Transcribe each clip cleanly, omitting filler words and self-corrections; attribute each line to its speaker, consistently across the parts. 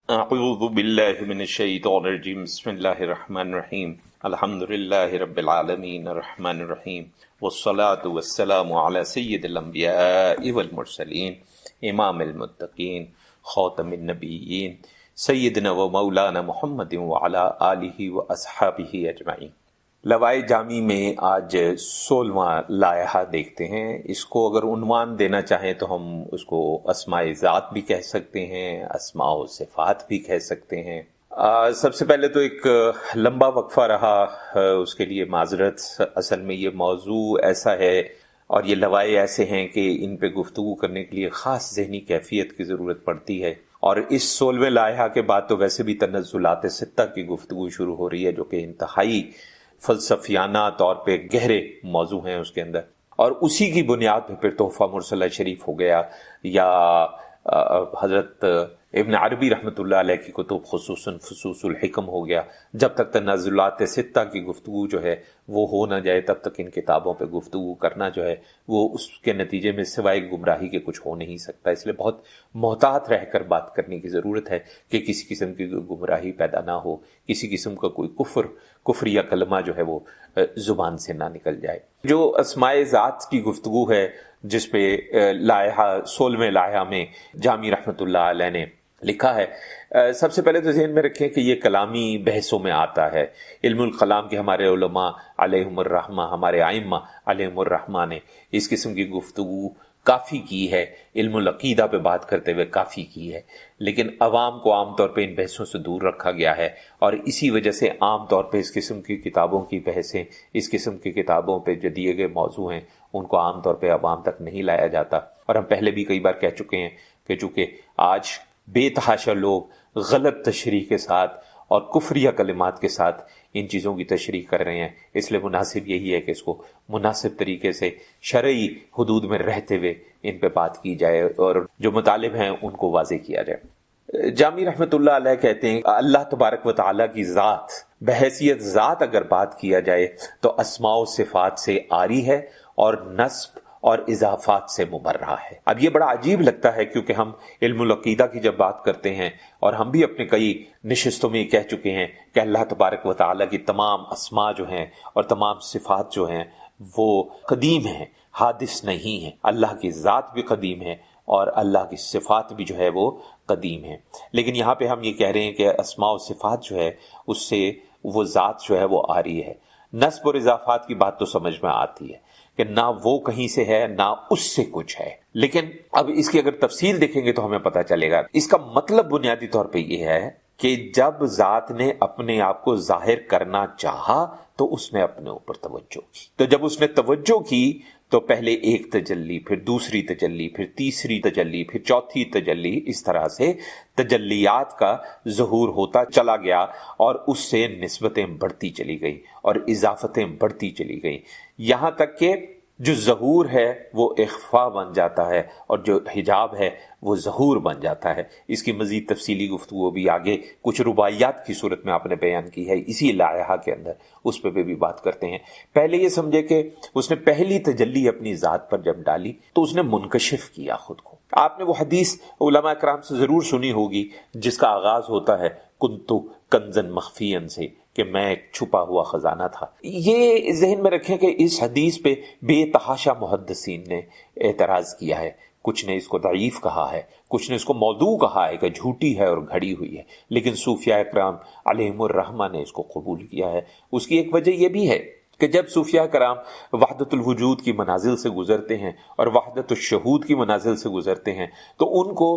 Speaker 1: اعوذ باللہ من الشیطان الرجیم بسم اللہ الرحمن الرحیم الحمد للہ رب العالمین الرحمن الرحیم والصلاة والسلام علی سید الانبیاء والمرسلین امام المتقین خاتم النبیین سیدنا و مولانا محمد وعلی آلہ و اصحابہ اجمعین۔ لوائے جامی میں آج 16واں لائحہ دیکھتے ہیں۔ اس کو اگر عنوان دینا چاہیں تو ہم اس کو اسماء ذات بھی کہہ سکتے ہیں، اسماء و صفات بھی کہہ سکتے ہیں۔ سب سے پہلے تو ایک لمبا وقفہ رہا، اس کے لیے معذرت۔ اصل میں یہ موضوع ایسا ہے اور یہ لوائح ایسے ہیں کہ ان پہ گفتگو کرنے کے لیے خاص ذہنی کیفیت کی ضرورت پڑتی ہے، اور اس 16ویں لائحہ کے بعد تو ویسے بھی تنزلات ستہ کی گفتگو شروع ہو رہی ہے، جو کہ انتہائی فلسفیانہ طور پہ گہرے موضوع ہیں اس کے اندر، اور اسی کی بنیاد پہ پھر تحفہ مرسلہ شریف ہو گیا، یا حضرت ابن عربی رحمۃ اللہ علیہ کی کتب خصوصاً فصوص الحکم ہو گیا۔ جب تک تنزلات ستہ کی گفتگو جو ہے وہ ہو نہ جائے تب تک ان کتابوں پہ گفتگو کرنا جو ہے وہ اس کے نتیجے میں سوائے گمراہی کے کچھ ہو نہیں سکتا۔ اس لیے بہت محتاط رہ کر بات کرنے کی ضرورت ہے کہ کسی قسم کی گمراہی پیدا نہ ہو، کسی قسم کا کوئی کفر یا کلمہ جو ہے وہ زبان سے نہ نکل جائے۔ جو اسماء ذات کی گفتگو ہے جس پہ لائحہ 16ویں لائحہ میں جامی رحمۃ اللہ علیہ نے لکھا ہے، سب سے پہلے تو ذہن میں رکھیں کہ یہ کلامی بحثوں میں آتا ہے۔ علم الکلام کے ہمارے علماء علیہم الرحمہ، ہمارے ائمہ علیہم الرحمہ نے اس قسم کی گفتگو کافی کی ہے، علم العقیدہ پہ بات کرتے ہوئے کافی کی ہے، لیکن عوام کو عام طور پہ ان بحثوں سے دور رکھا گیا ہے، اور اسی وجہ سے عام طور پہ اس قسم کی کتابوں کی بحثیں، اس قسم کی کتابوں پہ جو دیے گئے موضوع ہیں ان کو عام طور پہ عوام تک نہیں لایا جاتا۔ اور ہم پہلے بھی کئی بار کہہ چکے ہیں کہ چونکہ آج بے تحاشا لوگ غلط تشریح کے ساتھ اور کفریہ کلمات کے ساتھ ان چیزوں کی تشریح کر رہے ہیں، اس لیے مناسب یہی ہے کہ اس کو مناسب طریقے سے شرعی حدود میں رہتے ہوئے ان پہ بات کی جائے اور جو مطالب ہیں ان کو واضح کیا جائے۔ جامی رحمۃ اللہ علیہ کہتے ہیں اللہ تبارک و تعالیٰ کی ذات، بحیثیت ذات اگر بات کیا جائے تو اسماء و صفات سے عاری ہے اور نسب اور اضافات سے مبرہ ہے۔ اب یہ بڑا عجیب لگتا ہے کیونکہ ہم علم العقیدہ کی جب بات کرتے ہیں، اور ہم بھی اپنے کئی نشستوں میں کہہ چکے ہیں کہ اللہ تبارک و تعالیٰ کی تمام اسماء جو ہیں اور تمام صفات جو ہیں وہ قدیم ہیں، حادث نہیں ہیں۔ اللہ کی ذات بھی قدیم ہے اور اللہ کی صفات بھی جو ہے وہ قدیم ہیں، لیکن یہاں پہ ہم یہ کہہ رہے ہیں کہ اسماء و صفات جو ہے اس سے وہ ذات جو ہے وہ عاری ہے۔ نسب اور اضافات کی بات تو سمجھ میں آتی ہے کہ نہ وہ کہیں سے ہے نہ اس سے کچھ ہے، لیکن اب اس کی اگر تفصیل دیکھیں گے تو ہمیں پتہ چلے گا۔ اس کا مطلب بنیادی طور پہ یہ ہے کہ جب ذات نے اپنے آپ کو ظاہر کرنا چاہا تو اس نے اپنے اوپر توجہ کی، تو جب اس نے توجہ کی تو پہلے ایک تجلی، پھر دوسری تجلی، پھر تیسری تجلی، پھر چوتھی تجلی، اس طرح سے تجلیات کا ظہور ہوتا چلا گیا، اور اس سے نسبتیں بڑھتی چلی گئی اور اضافتیں بڑھتی چلی گئی، یہاں تک کہ جو ظہور ہے وہ اخفا بن جاتا ہے اور جو حجاب ہے وہ ظہور بن جاتا ہے۔ اس کی مزید تفصیلی گفتگو بھی آگے کچھ رباعیات کی صورت میں آپ نے بیان کی ہے اسی لائحہ کے اندر، اس پہ بھی بات کرتے ہیں۔ پہلے یہ سمجھے کہ اس نے پہلی تجلی اپنی ذات پر جب ڈالی تو اس نے منکشف کیا خود کو۔ آپ نے وہ حدیث علماء کرام سے ضرور سنی ہوگی جس کا آغاز ہوتا ہے کنتو کنزن مخفین سے، کہ میں ایک چھپا ہوا خزانہ تھا۔ یہ ذہن میں رکھیں کہ اس حدیث پہ بے تحاشا محدثین نے اعتراض کیا ہے، کچھ نے اس کو ضعیف کہا ہے، کچھ نے اس کو موضوع کہا ہے کہ جھوٹی ہے اور گھڑی ہوئی ہے، لیکن صوفیاء کرام علیہم الرحمہ نے اس کو قبول کیا ہے۔ اس کی ایک وجہ یہ بھی ہے کہ جب صوفیاء کرام وحدت الوجود کی منازل سے گزرتے ہیں اور وحدت الشہود کی منازل سے گزرتے ہیں تو ان کو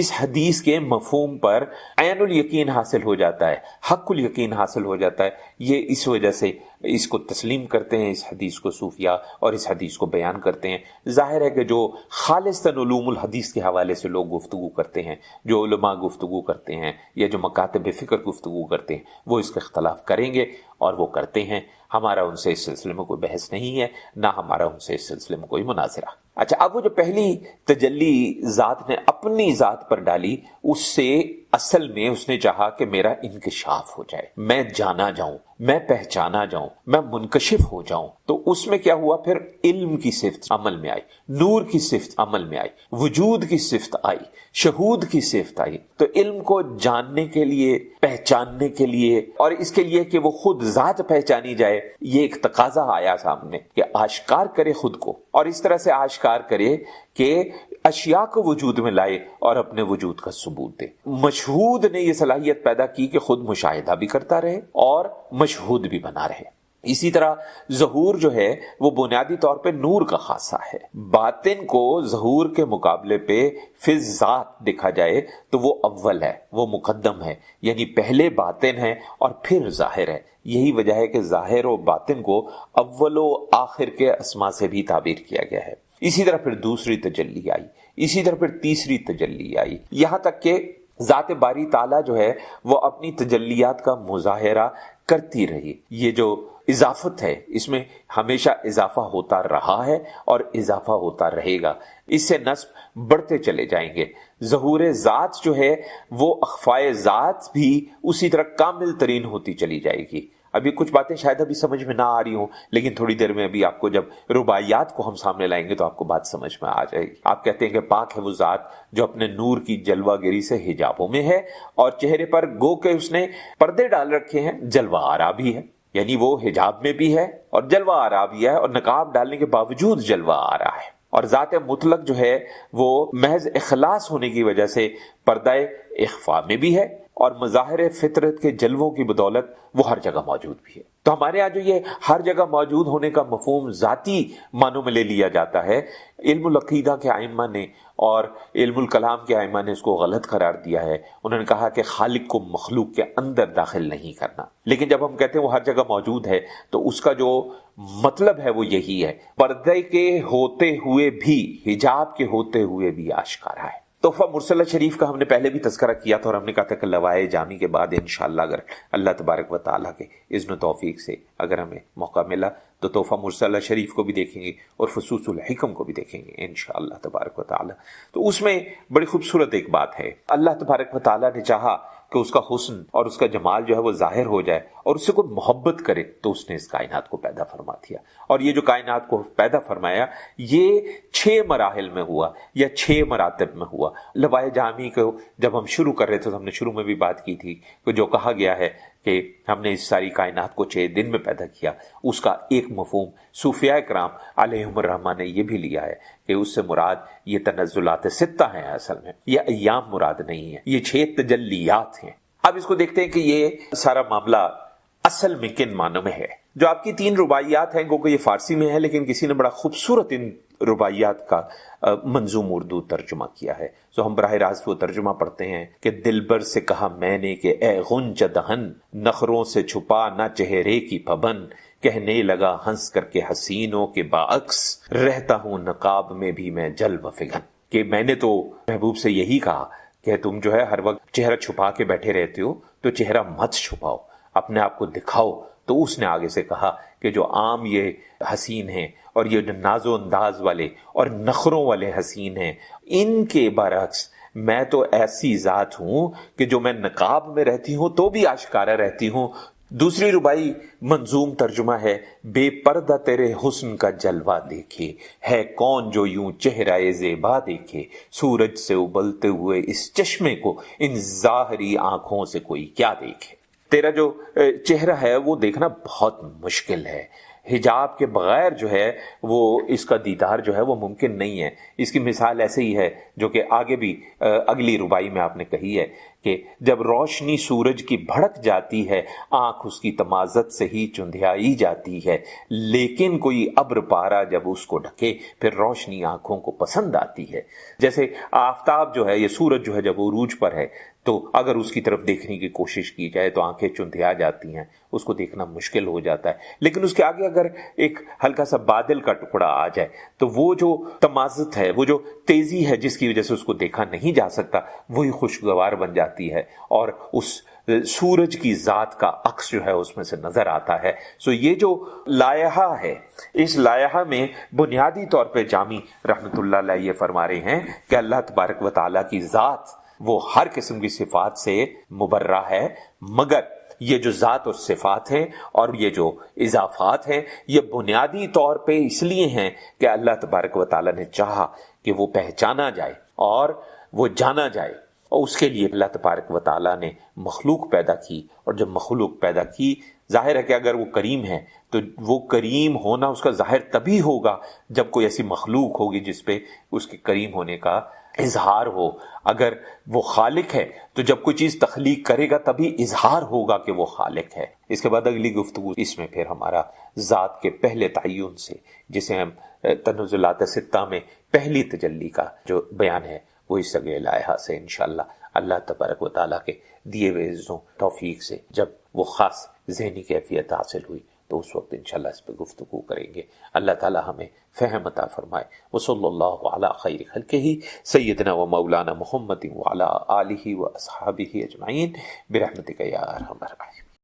Speaker 1: اس حدیث کے مفہوم پر عین الیقین حاصل ہو جاتا ہے، حق الیقین حاصل ہو جاتا ہے۔ یہ اس وجہ سے اس کو تسلیم کرتے ہیں، اس حدیث کو صوفیاء، اور اس حدیث کو بیان کرتے ہیں۔ ظاہر ہے کہ جو خالصتاً علوم الحدیث کے حوالے سے لوگ گفتگو کرتے ہیں، جو علماء گفتگو کرتے ہیں یا جو مکاتب فکر گفتگو کرتے ہیں، وہ اس کا اختلاف کریں گے اور وہ کرتے ہیں۔ ہمارا ان سے اس سلسلے میں کوئی بحث نہیں ہے، نہ ہمارا ان سے اس سلسلے میں کوئی مناظرہ۔ اچھا، اب وہ جو پہلی تجلی ذات نے اپنی ذات پر ڈالی، اس سے اصل میں اس نے چاہا کہ میرا انکشاف ہو جائے، میں جانا جاؤں، میں پہچانا جاؤں، میں منکشف ہو جاؤں۔ تو اس میں کیا ہوا؟ پھر علم کی صفت عمل میں آئی، نور کی صفت عمل میں آئی، وجود کی صفت آئی، شہود کی صفت آئی۔ تو علم کو جاننے کے لیے، پہچاننے کے لیے، اور اس کے لیے کہ وہ خود ذات پہچانی جائے، یہ ایک تقاضا آیا سامنے کہ آشکار کرے خود کو، اور اس طرح سے آشکار کرے کہ اشیاء کو وجود میں لائے اور اپنے وجود کا ثبوت دے۔ مشہود نے یہ صلاحیت پیدا کی کہ خود مشاہدہ بھی کرتا رہے اور مشہود بھی بنا رہے۔ اسی طرح ظہور جو ہے وہ بنیادی طور پہ نور کا خاصہ ہے۔ باطن کو ظہور کے مقابلے پہ فی ذات دیکھا جائے تو وہ اول ہے، وہ مقدم ہے، یعنی پہلے باطن ہے اور پھر ظاہر ہے۔ یہی وجہ ہے کہ ظاہر و باطن کو اول و آخر کے اسما سے بھی تعبیر کیا گیا ہے۔ اسی طرح پھر دوسری تجلی آئی، اسی طرح پھر تیسری تجلی آئی، یہاں تک کہ ذات باری تعالیٰ جو ہے وہ اپنی تجلیات کا مظاہرہ کرتی رہی۔ یہ جو اضافت ہے اس میں ہمیشہ اضافہ ہوتا رہا ہے اور اضافہ ہوتا رہے گا، اس سے نسب بڑھتے چلے جائیں گے۔ ظہور ذات جو ہے وہ اخفائے ذات بھی اسی طرح کامل ترین ہوتی چلی جائے گی۔ ابھی کچھ باتیں شاید ابھی سمجھ میں نہ آ رہی ہوں، لیکن تھوڑی دیر میں ابھی آپ کو جب رباعیات کو ہم سامنے لائیں گے تو آپ کو بات سمجھ میں آ جائے گی۔ آپ کہتے ہیں کہ پاک ہے وہ ذات جو اپنے نور کی جلوہ گری سے حجابوں میں ہے، اور چہرے پر گو کہ اس نے پردے ڈال رکھے ہیں، جلوہ آرا بھی ہے، یعنی وہ حجاب میں بھی ہے اور جلوہ آرا بھی ہے، اور نقاب ڈالنے کے باوجود جلوہ آ رہا ہے۔ اور ذات مطلق جو ہے وہ محض اخلاص ہونے کی وجہ سے پردہ اخفاء میں بھی ہے، اور مظاہر فطرت کے جلووں کی بدولت وہ ہر جگہ موجود بھی ہے۔ تو ہمارے ہاں جو یہ ہر جگہ موجود ہونے کا مفہوم ذاتی معنوں میں لے لیا جاتا ہے، علم العقیدہ کے ائمہ نے اور علم الکلام کے ائمہ نے اس کو غلط قرار دیا ہے۔ انہوں نے کہا کہ خالق کو مخلوق کے اندر داخل نہیں کرنا، لیکن جب ہم کہتے ہیں وہ ہر جگہ موجود ہے تو اس کا جو مطلب ہے وہ یہی ہے، پردے کے ہوتے ہوئے بھی، حجاب کے ہوتے ہوئے بھی آشکارا ہے۔ تحفہ مرسلہ شریف کا ہم نے پہلے بھی تذکرہ کیا تھا، اور ہم نے کہا تھا کہ لوائے جامی کے بعد انشاءاللہ اگر اللہ تبارک و تعالیٰ کے اذن و توفیق سے اگر ہمیں موقع ملا تو تحفہ مرسلہ شریف کو بھی دیکھیں گے اور فصوص الحکم کو بھی دیکھیں گے انشاءاللہ تبارک و تعالیٰ۔ تو اس میں بڑی خوبصورت ایک بات ہے، اللہ تبارک و تعالیٰ نے چاہا کہ اس کا حسن اور اس کا جمال جو ہے وہ ظاہر ہو جائے اور اس سے کوئی محبت کرے، تو اس نے اس کائنات کو پیدا فرما دیا۔ اور یہ جو کائنات کو پیدا فرمایا یہ 6 مراحل میں ہوا یا 6 مراتب میں ہوا۔ لوائے جامی کو جب ہم شروع کر رہے تھے تو ہم نے شروع میں بھی بات کی تھی کہ جو کہا گیا ہے کہ ہم نے اس ساری کائنات کو 6 دن میں پیدا کیا، اس کا ایک مفہوم صوفیاء کرام علیہم الرحمہ نے یہ بھی لیا ہے کہ اس سے مراد یہ تنزلات 6 ہیں، اصل میں یہ ایام مراد نہیں ہے، یہ 6 تجلیات ہیں۔ اب اس کو دیکھتے ہیں کہ یہ سارا معاملہ اصل میں کن معنوں میں ہے۔ جو آپ کی 3 رباعیات ہیں گو کہ یہ فارسی میں ہے، لیکن کسی نے بڑا خوبصورت ان رباعیات کا منظوم اردو ترجمہ کیا ہے، تو ہم براہ راست وہ ترجمہ پڑھتے ہیں کہ دلبر سے کہا میں نے کہ اے غنچہ دہن، نخروں سے چھپا نہ چہرے کی پابند، کہنے لگا ہنس کر کے حسینوں کے باعکس، رہتا ہوں نقاب میں بھی میں جلوہ فگن۔ کہ میں نے تو محبوب سے یہی کہا کہ تم جو ہے ہر وقت چہرہ چھپا کے بیٹھے رہتے ہو، تو چہرہ مت چھپاؤ، اپنے آپ کو دکھاؤ۔ تو اس نے آگے سے کہا کہ جو عام یہ حسین ہیں اور یہ ناز و انداز والے اور نخروں والے حسین ہیں، ان کے برعکس میں تو ایسی ذات ہوں کہ جو میں نقاب میں رہتی ہوں تو بھی آشکارا رہتی ہوں۔ دوسری رباعی منظوم ترجمہ ہے، بے پردہ تیرے حسن کا جلوہ دیکھے، ہے کون جو یوں چہرہ زیبا دیکھے، سورج سے ابلتے ہوئے اس چشمے کو ان ظاہری آنکھوں سے کوئی کیا دیکھے۔ تیرا جو چہرہ ہے وہ دیکھنا بہت مشکل ہے، حجاب کے بغیر جو ہے وہ اس کا دیدار جو ہے وہ ممکن نہیں ہے۔ اس کی مثال ایسے ہی ہے جو کہ آگے بھی اگلی رباعی میں آپ نے کہی ہے کہ جب روشنی سورج کی بھڑک جاتی ہے، آنکھ اس کی تمازت سے ہی چندھیائی جاتی ہے، لیکن کوئی ابر پارا جب اس کو ڈھکے پھر روشنی آنکھوں کو پسند آتی ہے۔ جیسے آفتاب جو ہے، یہ سورج جو ہے جب عروج پر ہے تو اگر اس کی طرف دیکھنے کی کوشش کی جائے تو آنکھیں چندھیا جاتی ہیں، اس کو دیکھنا مشکل ہو جاتا ہے، لیکن اس کے آگے اگر ایک ہلکا سا بادل کا ٹکڑا آ جائے تو وہ جو تمازت ہے، وہ جو تیزی ہے جس کی وجہ سے اس کو دیکھا نہیں جا سکتا، وہی خوشگوار بن جاتی ہے اور اس سورج کی ذات کا عکس جو ہے اس میں سے نظر آتا ہے۔ سو یہ جو لائحہ ہے، اس لائحہ میں بنیادی طور پہ جامی رحمت اللہ علیہ یہ فرما رہے ہیں کہ اللہ تبارک و تعالیٰ کی ذات وہ ہر قسم کی صفات سے مبرہ ہے، مگر یہ جو ذات اور صفات ہیں اور یہ جو اضافات ہیں یہ بنیادی طور پہ اس لیے ہیں کہ اللہ تبارک و تعالیٰ نے چاہا کہ وہ پہچانا جائے اور وہ جانا جائے، اور اس کے لیے اللہ تبارک و تعالیٰ نے مخلوق پیدا کی، اور جب مخلوق پیدا کی ظاہر ہے کہ اگر وہ کریم ہے تو وہ کریم ہونا اس کا ظاہر تبھی ہوگا جب کوئی ایسی مخلوق ہوگی جس پہ اس کے کریم ہونے کا اظہار ہو۔ اگر وہ خالق ہے تو جب کوئی چیز تخلیق کرے گا تبھی اظہار ہوگا کہ وہ خالق ہے۔ اس کے بعد اگلی گفتگو اس میں پھر ہمارا ذات کے پہلے تعین سے، جسے ہم تنزلات ستہ میں پہلی تجلی کا جو بیان ہے وہ اس اگلے لائحہ سے انشاءاللہ اللہ تبارک و تعالیٰ کے دیے ہوئے عزوں توفیق سے جب وہ خاص ذہنی کیفیت حاصل ہوئی تو اس وقت انشاءاللہ اس پہ گفتگو کریں گے۔ اللہ تعالیٰ ہمیں فہم عطا فرمائے۔ وصلی اللہ علی خیر خلقہ سیدنا و مولانا محمد وعلی آلہ و اصحابہ اجمعین برحمتک یا ارحم الراحمین۔